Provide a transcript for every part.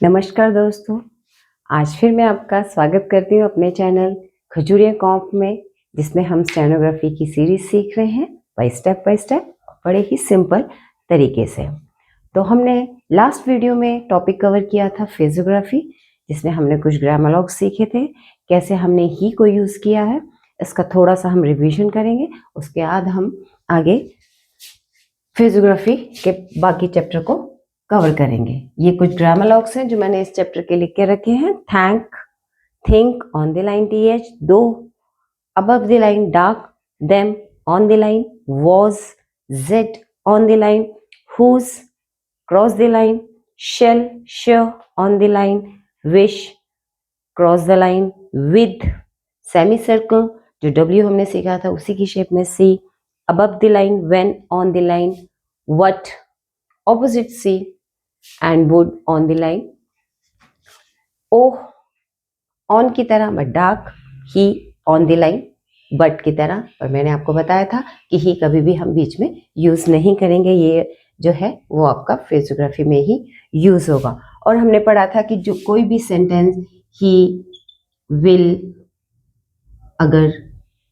नमस्कार दोस्तों, आज फिर मैं आपका स्वागत करती हूँ अपने चैनल खजूरिया कॉम्प में, जिसमें हम स्टेनोग्राफी की सीरीज सीख रहे हैं बाय स्टेप बड़े ही सिंपल तरीके से। तो हमने लास्ट वीडियो में टॉपिक कवर किया था फिजियोग्राफी, जिसमें हमने कुछ ग्रामर सीखे थे, कैसे हमने ही को यूज़ किया है। इसका थोड़ा सा हम रिवीजन करेंगे, उसके बाद हम आगे फिजियोग्राफी के बाकी चैप्टर को कवर करेंगे। ये कुछ ग्रामर लॉग्स हैं जो मैंने इस चैप्टर के लिख के रखे हैं। Thank, think on the line TH, दो above the line, dark, them on the line, was, z on the line, whose, cross the line, shall, sure on the line, wish, cross the line, with, semicircle जो w हमने सीखा था उसी की shape में c, above the line, when on the line, what, opposite c, and would on the line, oh on की तरह but dark, he on the line but की तरह। पर मैंने आपको बताया था कि ही कभी भी हम बीच में यूज नहीं करेंगे, ये जो है वो आपका फिजियोग्राफी में ही यूज होगा। और हमने पढ़ा था कि जो कोई भी सेंटेंस ही विल अगर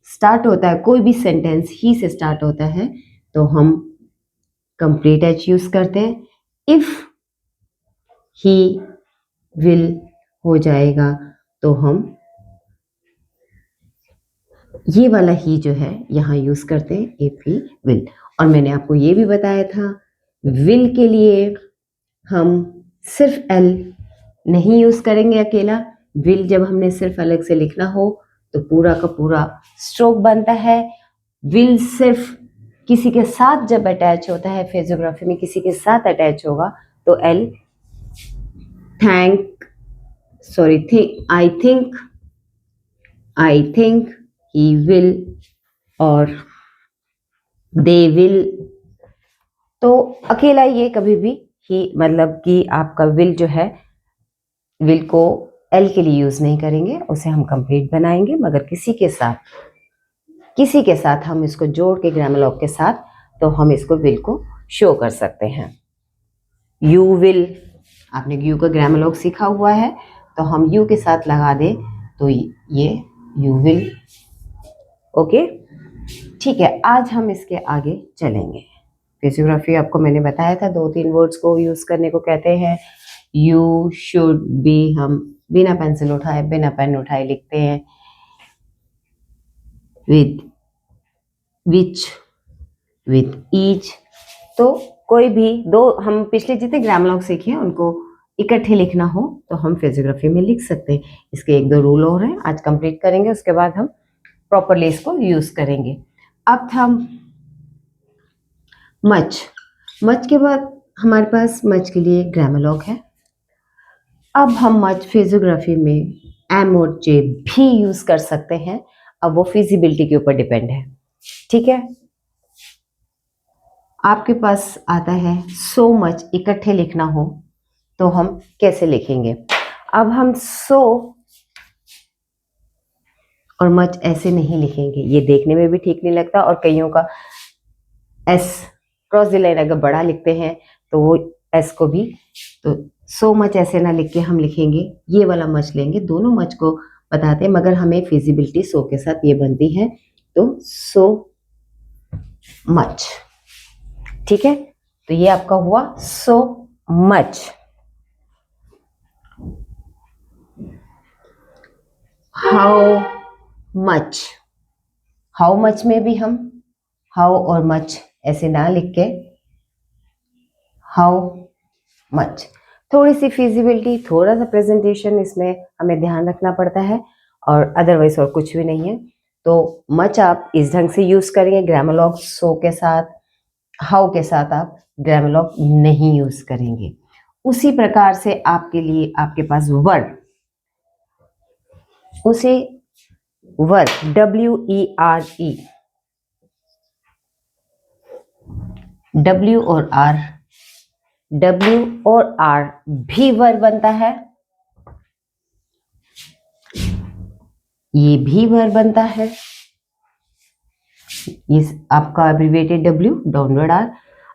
स्टार्ट होता है, कोई भी सेंटेंस ही से स्टार्ट होता है तो हम कंप्लीट एच यूज करते हैं। इफ ही विल हो जाएगा तो हम ये वाला ही जो है यहाँ यूज करते हैं, इफ ही विल। और मैंने आपको ये भी बताया था विल के लिए हम सिर्फ एल नहीं यूज करेंगे अकेला। विल जब हमने सिर्फ अलग से लिखना हो तो पूरा का पूरा स्ट्रोक बनता है। विल सिर्फ किसी के साथ जब अटैच होता है, फिजियोग्राफी में किसी के साथ अटैच होगा तो L, I think, he will और they will। तो अकेला ये कभी भी ही मतलब कि आपका विल जो है, विल को एल के लिए यूज नहीं करेंगे, उसे हम कंप्लीट बनाएंगे। मगर किसी के साथ हम इसको जोड़ के ग्रामर लॉग के साथ तो हम इसको विल को शो कर सकते हैं। यू विल, आपने यू का ग्रामर लॉग सीखा हुआ है, तो हम यू के साथ लगा दें तो ये यू विल। ओके, ठीक है। आज हम इसके आगे चलेंगे। फिजियोग्राफी आपको मैंने बताया था, 2-3 वर्ड्स को यूज करने को कहते हैं। यू, शुड, बी हम बिना पेंसिल उठाए, बिना पेन उठाए लिखते हैं। With, which, with each. तो कोई भी दो, हम पिछले जितने ग्रामर लॉग सीखे हैं उनको इकट्ठे लिखना हो तो हम फिजियोग्राफी में लिख सकते हैं। इसके 1-2 रूल और हैं, आज कंप्लीट करेंगे, उसके बाद हम प्रॉपरली इसको यूज करेंगे। अब हम मच के बाद हमारे पास मच के लिए ग्रामर लॉग है। अब हम मच फिजियोग्राफी में एम और जे भी यूज कर सकते हैं। अब वो फिजिबिलिटी के ऊपर डिपेंड है, ठीक है। आपके पास आता है सो मच, इकट्ठे लिखना हो तो हम कैसे लिखेंगे। अब हम सो और मच ऐसे नहीं लिखेंगे, ये देखने में भी ठीक नहीं लगता। और कईयों का एस क्रॉस द लाइन अगर बड़ा लिखते हैं तो वो एस को भी, तो सो मच ऐसे ना लिख के हम लिखेंगे ये वाला मच लेंगे। दोनों मच को बताते हैं, मगर हमें फिजिबिलिटी सो के साथ ये बनती है, तो सो मच, ठीक है। तो ये आपका हुआ so much. How much, how much में भी हम हाउ और मच ऐसे ना लिख के हाउ मच। थोड़ी सी फिजिबिलिटी, थोड़ा सा प्रेजेंटेशन इसमें हमें ध्यान रखना पड़ता है, और अदरवाइज और कुछ भी नहीं है। तो मच आप इस ढंग से यूज करेंगे ग्रामर लॉग सो के साथ, हाउ के साथ आप ग्रामर लॉग नहीं यूज करेंगे। उसी प्रकार से आपके लिए आपके पास वर्ड, उसे वर्ड WERE, W और R भी वर्ब बनता है, ये भी वर्ब बनता है। ये आपका एब्रिविएटेड W, डाउनवर्ड R।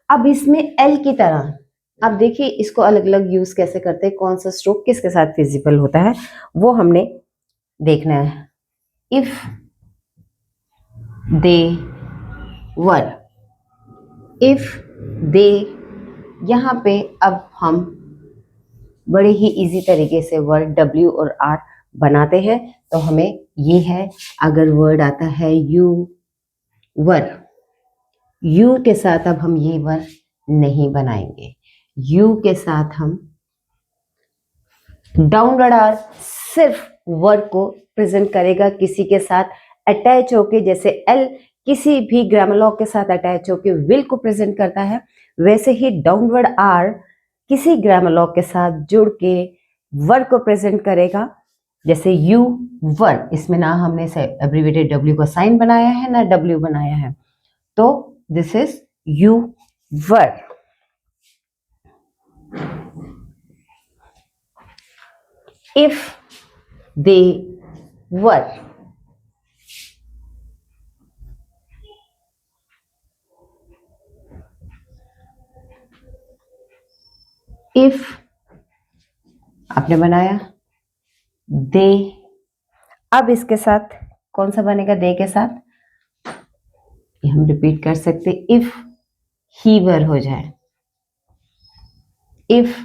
अब इसमें L की तरह अब देखिए इसको अलग अलग यूज कैसे करते हैं, कौन सा स्ट्रोक किसके साथ फिजिबल होता है वो हमने देखना है। If they were, if they, यहाँ पे अब हम बड़े ही इजी तरीके से वर्ड W और R बनाते हैं। तो हमें ये है, अगर वर्ड आता है यू, वर, यू के साथ अब हम ये वर नहीं बनाएंगे। यू के साथ हम डाउनवर्ड आर सिर्फ वर्ड को प्रेजेंट करेगा किसी के साथ अटैच होके, जैसे एल किसी भी ग्रामर लॉग के साथ अटैच होके विल को प्रेजेंट करता है, वैसे ही डाउनवर्ड आर किसी ग्रामर लॉग के साथ जुड़ के वर्ड को प्रेजेंट करेगा, जैसे यू वर। इसमें ना हमने एब्रीवेटेड डब्ल्यू का साइन बनाया है ना डब्ल्यू बनाया है, तो this is you were. If they were, if आपने बनाया दे, अब इसके साथ कौन सा बनेगा दे के साथ, ये हम रिपीट कर सकते, इफ ही वर हो जाए, इफ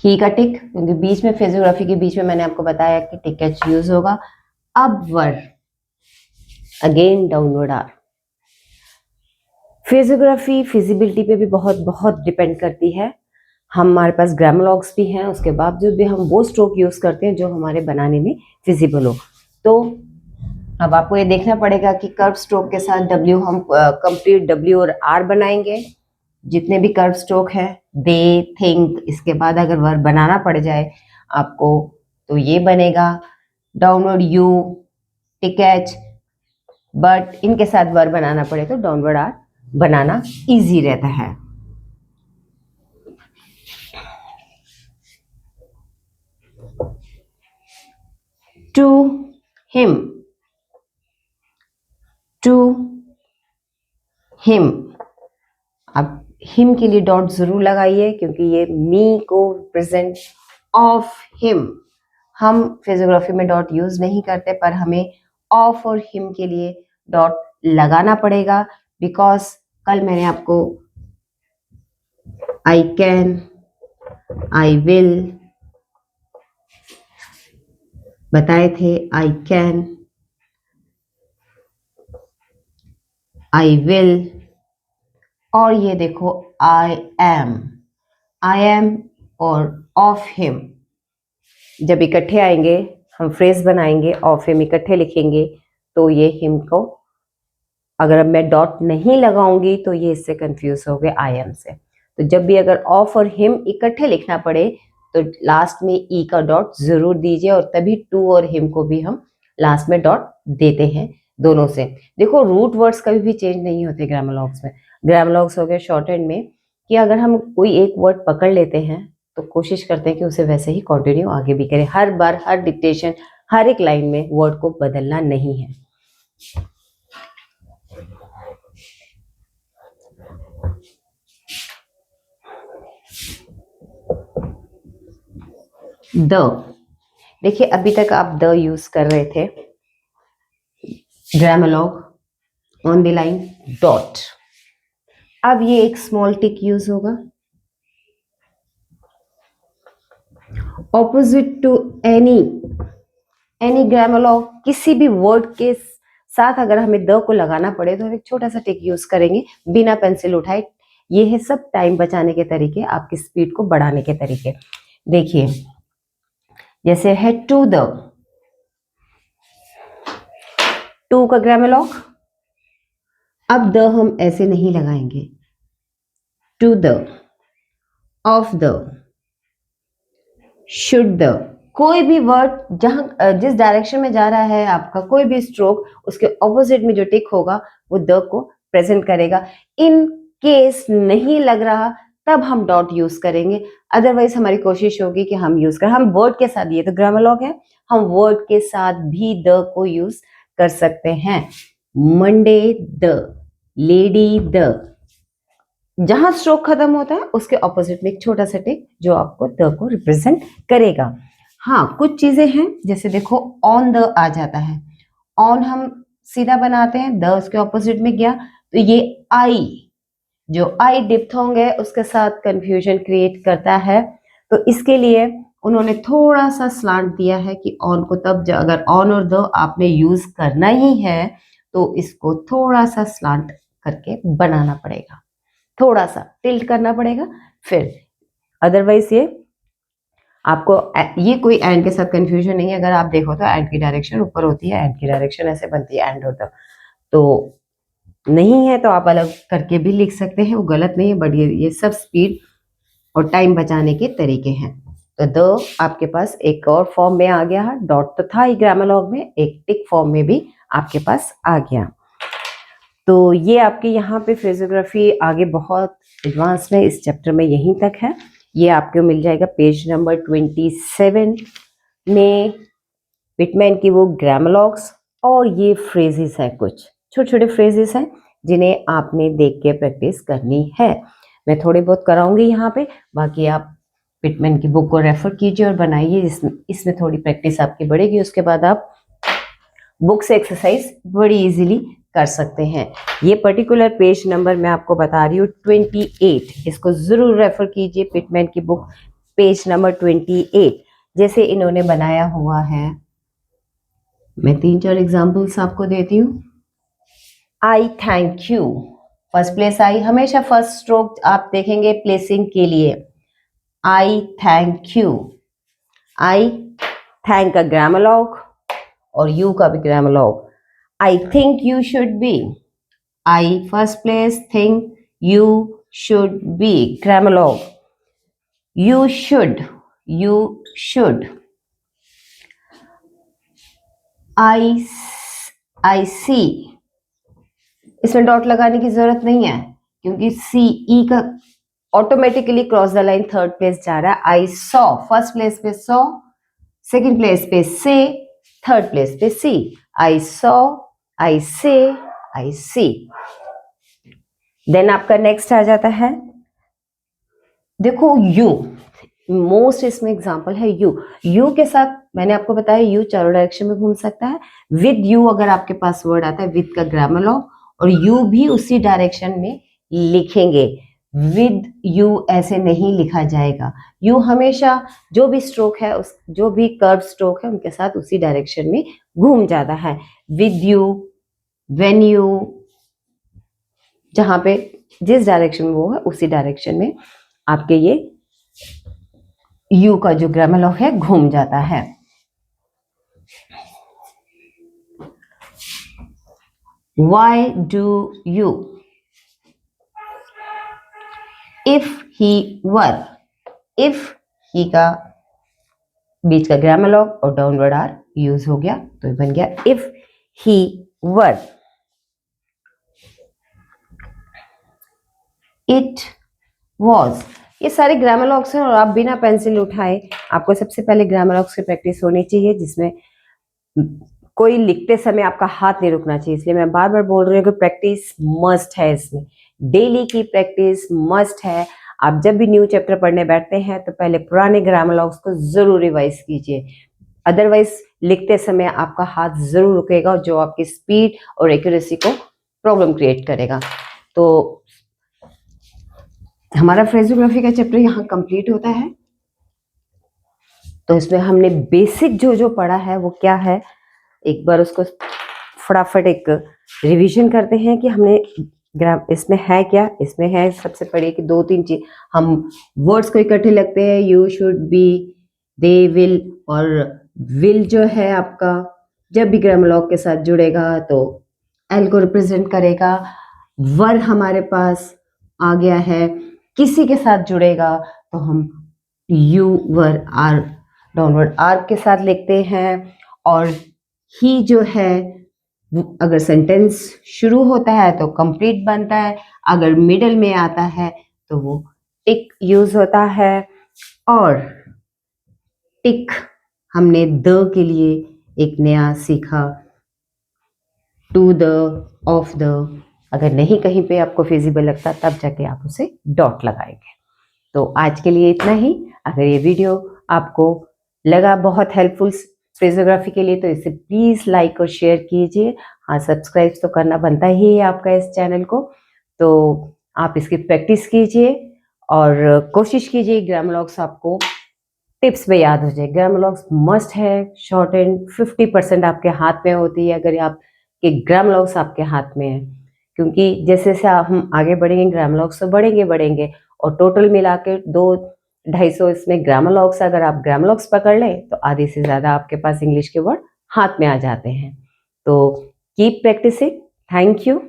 ही का टिक, क्योंकि बीच में फिजियोग्राफी के बीच में मैंने आपको बताया कि टिक एच यूज होगा। अब वर, अगेन डाउनवर्ड आर। फिजियोग्राफी फिजिबिलिटी पे भी बहुत बहुत डिपेंड करती है। हमारे पास ग्रामर लॉग्स भी हैं, उसके बावजूद भी हम वो स्ट्रोक यूज करते हैं जो हमारे बनाने में फिजिबल हो। तो अब आपको ये देखना पड़ेगा कि कर्व स्ट्रोक के साथ डब्ल्यू हम कंप्लीट डब्ल्यू और आर बनाएंगे। जितने भी कर्व स्ट्रोक है, दे, थिंक, इसके बाद अगर वर्ब बनाना पड़ जाए आपको तो ये बनेगा downward you, tick H, but इनके साथ वर्ब बनाना पड़े तो डाउनवर्ड आर बनाना इजी रहता है। टू हिम, टू हिम, अब हिम के लिए डॉट जरूर लगाइए क्योंकि ये मी को प्रेजेंट ऑफ हिम। हम फिजियोग्राफी में डॉट यूज नहीं करते पर हमें ऑफ और हिम के लिए डॉट लगाना पड़ेगा, बिकॉज कल मैंने आपको आई कैन, आई विल बताए थे। आई कैन, आई विल, और ये देखो आई एम और ऑफ हिम जब इकट्ठे आएंगे हम फ्रेज बनाएंगे, ऑफ हिम इकट्ठे लिखेंगे तो ये हिम को, अगर मैं डॉट नहीं लगाऊंगी तो ये इससे कंफ्यूज हो गए आई एम से। तो जब भी अगर ऑफ और हिम इकट्ठे लिखना पड़े तो लास्ट में ई का डॉट जरूर दीजिए, और तभी टू और हिम को भी हम लास्ट में डॉट देते हैं दोनों से। देखो रूट वर्ड्स कभी भी चेंज नहीं होते ग्रामर लॉग्स में। ग्रामर लॉग्स हो गए शॉर्ट हैंड में कि अगर हम कोई एक वर्ड पकड़ लेते हैं तो कोशिश करते हैं कि उसे वैसे ही कंटिन्यू आगे भी करें। हर बार हर डिक्टेशन हर एक लाइन में वर्ड को बदलना नहीं है। द, देखिए अभी तक आप द यूज कर रहे थे, grammalogue on the line dot. अब ये एक स्मॉल टिक यूज होगा opposite to any grammalogue. किसी भी वर्ड के साथ अगर हमें द को लगाना पड़े तो हम एक छोटा सा टिक यूज करेंगे बिना पेंसिल उठाए। ये है सब टाइम बचाने के तरीके, आपकी स्पीड को बढ़ाने के तरीके। देखिए जैसे है टू द, टू का ग्रामर लॉग, अब द हम ऐसे नहीं लगाएंगे, to the, of the, should the. कोई भी वर्ड जहां जिस डायरेक्शन में जा रहा है आपका कोई भी स्ट्रोक, उसके ऑपोजिट में जो टिक होगा वो द को प्रेजेंट करेगा। इन केस नहीं लग रहा तब हम डॉट यूज करेंगे, अदरवाइज हमारी कोशिश होगी कि हम यूज करें। हम वर्ड के साथ, ये तो ग्रामर लॉग है, हम वर्ड के साथ भी द को यूज कर सकते हैं। मंडे द, लेडी द, जहां स्ट्रोक खत्म होता है उसके ऑपोजिट में एक छोटा सा टिक जो आपको द को रिप्रेजेंट करेगा। हाँ, कुछ चीजें हैं जैसे देखो ऑन द आ जाता है, ऑन हम सीधा बनाते हैं, द उसके ऑपोजिट में गया, तो ये आई, जो आई डिप्थोंग है उसके साथ कंफ्यूजन क्रिएट करता है। तो इसके लिए उन्होंने थोड़ा सा स्लांट दिया है कि ऑन को तब अगर ऑन और द आपने यूज करना ही है तो इसको थोड़ा सा स्लांट करके बनाना पड़ेगा, थोड़ा सा टिल्ट करना पड़ेगा, फिर अदरवाइज ये आपको ये कोई एंड के साथ कंफ्यूजन नहीं है। अगर आप देखो तो एंड की डायरेक्शन ऊपर होती है, एंड की डायरेक्शन ऐसे बनती है, एंड होता तो नहीं है, तो आप अलग करके भी लिख सकते हैं, वो गलत नहीं है, बट ये सब स्पीड और टाइम बचाने के तरीके हैं। तो द आपके पास एक और फॉर्म में आ गया है, डॉट तो था ही ग्रामर लॉग में, एक टिक फॉर्म में भी आपके पास आ गया। तो ये आपके यहाँ पे फ्रेजोग्राफी आगे बहुत एडवांस में इस चैप्टर में यहीं तक है। ये आपको मिल जाएगा पेज नंबर 27 में पिटमैन की वो ग्रामर लॉग्स, और ये फ्रेजेस है, कुछ छोटे छोटे फ्रेजेस हैं जिन्हें आपने देख के प्रैक्टिस करनी है। मैं थोड़ी बहुत कराऊंगी यहाँ पे, बाकी आप पिटमैन की बुक को रेफर कीजिए और बनाइए, इसमें थोड़ी प्रैक्टिस आपकी बढ़ेगी, उसके बाद आप बुक से एक्सरसाइज बड़ी इजीली कर सकते हैं। ये पर्टिकुलर पेज नंबर मैं आपको बता रही हूँ 28, इसको जरूर रेफर कीजिए, पिटमैन की बुक पेज नंबर 28 जैसे इन्होंने बनाया हुआ है। मैं 3-4 एग्जाम्पल्स आपको देती हूँ। I thank you, first place I, हमेशा फर्स्ट स्ट्रोक आप देखेंगे प्लेसिंग के लिए, I thank you, I thank का ग्रामर लॉग और यू का भी grammar log, I think you should be, I first place, think, you should be grammar log, you should, you should, I see, इसमें dot लगाने की जरूरत नहीं है क्योंकि सी ई का automatically cross the line third place जा रहा है। आई सॉ, फर्स्ट प्लेस पे सॉ, सेकंड प्लेस पे से, थर्ड प्लेस पे सी, आई सॉ, आई से, आई सी। देन आपका नेक्स्ट आ जाता है, देखो यू, मोस्ट इसमें एग्जांपल है यू, यू के साथ मैंने आपको बताया यू चारों डायरेक्शन में घूम सकता है। विद यू अगर आपके पास वर्ड आता है, विद का ग्रामर लॉग, और यू भी उसी डायरेक्शन में लिखेंगे, विद यू ऐसे नहीं लिखा जाएगा, यू हमेशा जो भी स्ट्रोक है उस जो भी कर्व स्ट्रोक है उनके साथ उसी डायरेक्शन में घूम जाता है। विद यू, व्हेन यू, जहां पे जिस डायरेक्शन में वो है उसी डायरेक्शन में आपके ये यू का जो ग्रामर लॉग है घूम जाता है। Why do you? If he were, if he का बीच का ग्रामर लॉग और डाउनवर्ड आर यूज हो गया तो ये बन गया if he were, it was। ये सारे ग्रामर लॉग्स हैं और आप बिना पेंसिल उठाए आपको सबसे पहले ग्रामर लॉग्स की प्रैक्टिस होनी चाहिए, जिसमें कोई लिखते समय आपका हाथ नहीं रुकना चाहिए। इसलिए मैं बार बार बोल रही हूँ कि प्रैक्टिस मस्ट है, इसमें डेली की प्रैक्टिस मस्ट है। आप जब भी न्यू चैप्टर पढ़ने बैठते हैं तो पहले पुराने ग्रामर लॉग्स को जरूर रिवाइज कीजिए, अदरवाइज लिखते समय आपका हाथ जरूर रुकेगा जो आपकी स्पीड और एक्यूरेसी को प्रॉब्लम क्रिएट करेगा। तो हमारा फ्रेजोग्राफी का चैप्टर यहाँ कंप्लीट होता है। तो इसमें हमने बेसिक जो जो पढ़ा है वो क्या है, एक बार उसको फटाफट एक रिवीजन करते हैं कि हमने इसमें है क्या। इसमें है सबसे पहले कि 2-3 चीज, हम वर्ड्स को इकट्ठे लगते हैं, you should B, they will, और विल जो है आपका जब भी ग्रामर लॉग के साथ जुड़ेगा तो एल को रिप्रेजेंट करेगा। वर हमारे पास आ गया है, किसी के साथ जुड़ेगा तो हम यू वर आर डाउनवर्ड आर के साथ लिखते हैं। और ही जो है अगर सेंटेंस शुरू होता है तो कंप्लीट बनता है, अगर मिडल में आता है तो वो टिक यूज होता है। और टिक हमने द के लिए एक नया सीखा, टू द, ऑफ द, अगर नहीं कहीं पे आपको फिजिबल लगता तब जाके आप उसे डॉट लगाएंगे। तो आज के लिए इतना ही। अगर ये वीडियो आपको लगा बहुत हेल्पफुल फ्रेजोग्राफी के लिए तो इसे प्लीज़ लाइक और शेयर कीजिए। हाँ, सब्सक्राइब तो करना बनता ही है आपका इस चैनल को। तो आप इसकी प्रैक्टिस कीजिए और कोशिश कीजिए ग्रामोलॉग्स आपको टिप्स में याद हो जाए। ग्रामोलॉग्स मस्ट है, शॉर्ट एंड 50% आपके हाथ में होती है अगर आपके ग्रामोलॉग्स आपके हाथ में है, क्योंकि जैसे जैसे हम आगे बढ़ेंगे ग्रामोलॉग्स तो बढ़ेंगे और टोटल मिला के 200-250 इसमें ग्रामोलॉग्स, अगर आप ग्रामोलॉग्स पकड़ लें तो आधे से ज़्यादा आपके पास इंग्लिश के वर्ड हाथ में आ जाते हैं। तो कीप प्रैक्टिसिंग। Thank you.